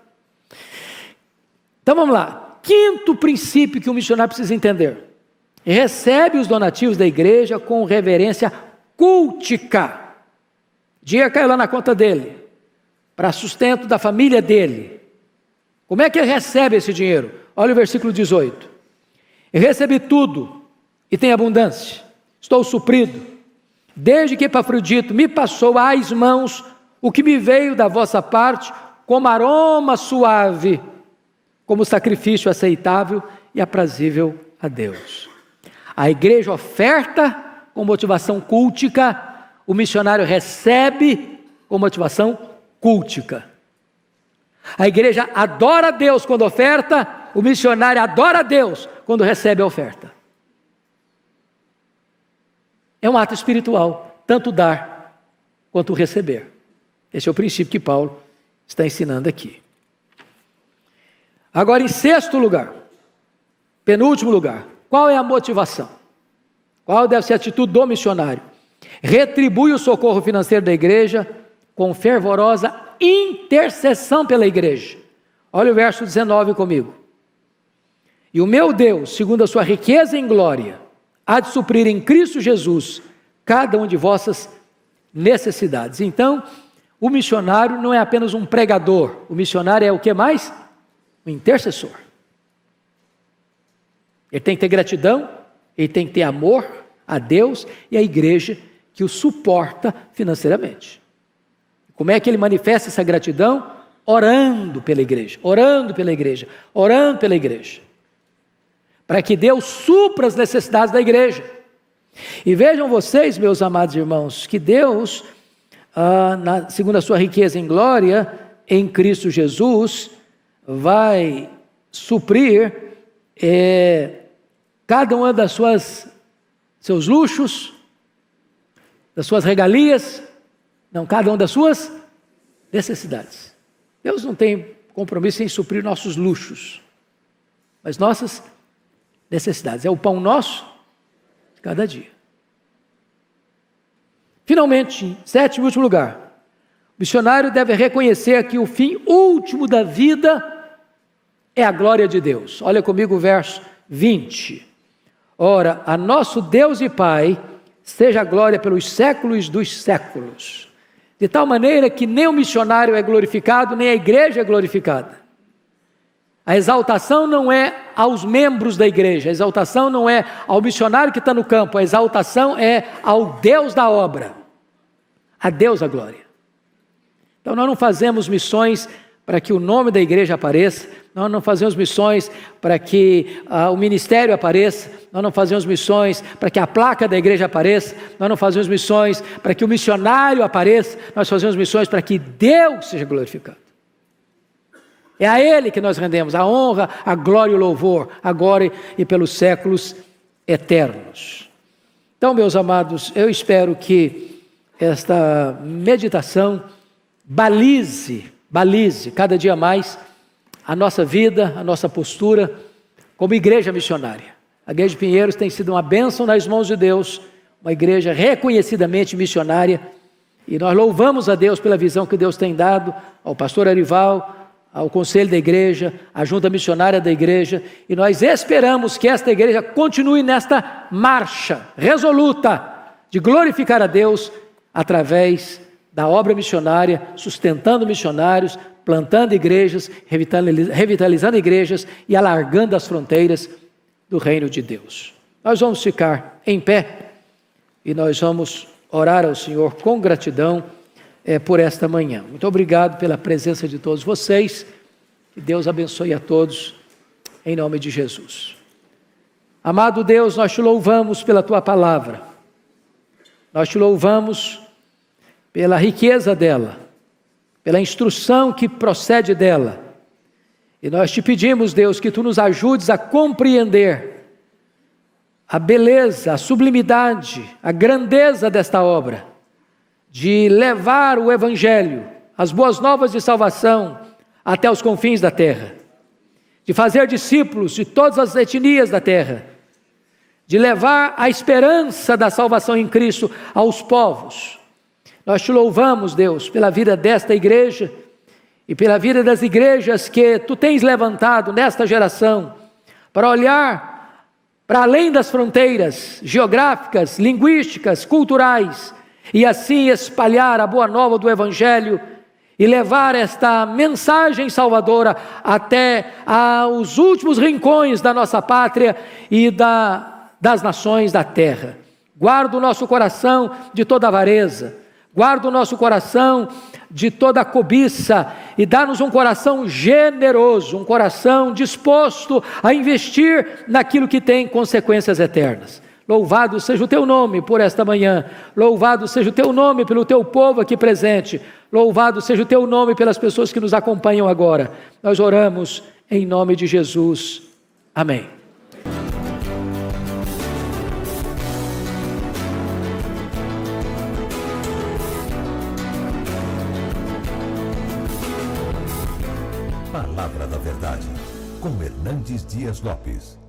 Então vamos lá. Quinto princípio que o missionário precisa entender. Recebe os donativos da igreja com reverência cultica. Dinheiro caiu lá na conta dele, para sustento da família dele. Como é que ele recebe esse dinheiro? Olha o versículo 18. Eu recebi tudo e tenho abundância. Estou suprido. Desde que Epafrodito me passou às mãos o que me veio da vossa parte como aroma suave, como sacrifício aceitável e aprazível a Deus. A igreja oferta com motivação cultica, o missionário recebe com motivação cultica. A igreja adora a Deus quando oferta, o missionário adora a Deus quando recebe a oferta. É um ato espiritual, tanto dar quanto receber. Esse é o princípio que Paulo está ensinando aqui. Agora, em sexto lugar, penúltimo lugar, qual é a motivação? Qual deve ser a atitude do missionário? Retribui o socorro financeiro da igreja com fervorosa intercessão pela igreja. Olha o verso 19 comigo. E o meu Deus, segundo a sua riqueza em glória, há de suprir em Cristo Jesus cada um de vossas necessidades. Então, o missionário não é apenas um pregador, o missionário é o que mais? Um intercessor. Ele tem que ter gratidão, ele tem que ter amor a Deus e a igreja que o suporta financeiramente. Como é que ele manifesta essa gratidão? Orando pela igreja, orando pela igreja, orando pela igreja. Para que Deus supra as necessidades da igreja. E vejam vocês, meus amados irmãos, que Deus, segundo a sua riqueza em glória, em Cristo Jesus, vai suprir cada uma das seus luxos, das suas regalias, não, cada uma das suas necessidades. Deus não tem compromisso em suprir nossos luxos, mas nossas necessidades. É o pão nosso de cada dia. Finalmente, em sétimo e último lugar, o missionário deve reconhecer que o fim último da vida é a glória de Deus. Olha comigo o verso 20. Ora, a nosso Deus e Pai seja a glória pelos séculos dos séculos. De tal maneira que nem o missionário é glorificado, nem a igreja é glorificada. A exaltação não é aos membros da igreja, a exaltação não é ao missionário que está no campo, a exaltação é ao Deus da obra, a Deus a glória. Então nós não fazemos missões para que o nome da igreja apareça, nós não fazemos missões para que o ministério apareça, nós não fazemos missões para que a placa da igreja apareça, nós não fazemos missões para que o missionário apareça, nós fazemos missões para que Deus seja glorificado. É a Ele que nós rendemos a honra, a glória e o louvor, agora e pelos séculos eternos. Então, meus amados, eu espero que esta meditação balize cada dia mais a nossa vida, a nossa postura como igreja missionária. A Igreja de Pinheiros tem sido uma bênção nas mãos de Deus, uma igreja reconhecidamente missionária, e nós louvamos a Deus pela visão que Deus tem dado ao pastor Arival, ao conselho da igreja, à junta missionária da igreja, e nós esperamos que esta igreja continue nesta marcha resoluta de glorificar a Deus através da obra missionária, sustentando missionários, plantando igrejas, revitalizando igrejas e alargando as fronteiras do reino de Deus. Nós vamos ficar em pé e nós vamos orar ao Senhor com gratidão por esta manhã. Muito obrigado pela presença de todos vocês. Que Deus abençoe a todos, em nome de Jesus. Amado Deus, nós te louvamos pela tua palavra. Nós te louvamos pela riqueza dela, pela instrução que procede dela. E nós te pedimos, Deus, que tu nos ajudes a compreender a beleza, a sublimidade, a grandeza desta obra, de levar o Evangelho, as boas novas de salvação, até os confins da terra, de fazer discípulos de todas as etnias da terra, de levar a esperança da salvação em Cristo aos povos. Nós te louvamos, Deus, pela vida desta igreja e pela vida das igrejas que tu tens levantado nesta geração, para olhar para além das fronteiras geográficas, linguísticas, culturais, e assim espalhar a boa nova do Evangelho e levar esta mensagem salvadora até aos últimos rincões da nossa pátria e das nações da terra. Guarda o nosso coração de toda avareza, Guarda o nosso coração de toda a cobiça e dá-nos um coração generoso, um coração disposto a investir naquilo que tem consequências eternas. Louvado seja o teu nome por esta manhã, louvado seja o teu nome pelo teu povo aqui presente, louvado seja o teu nome pelas pessoas que nos acompanham agora. Nós oramos em nome de Jesus. Amém. Palavra da Verdade, com Hernandes Dias Lopes.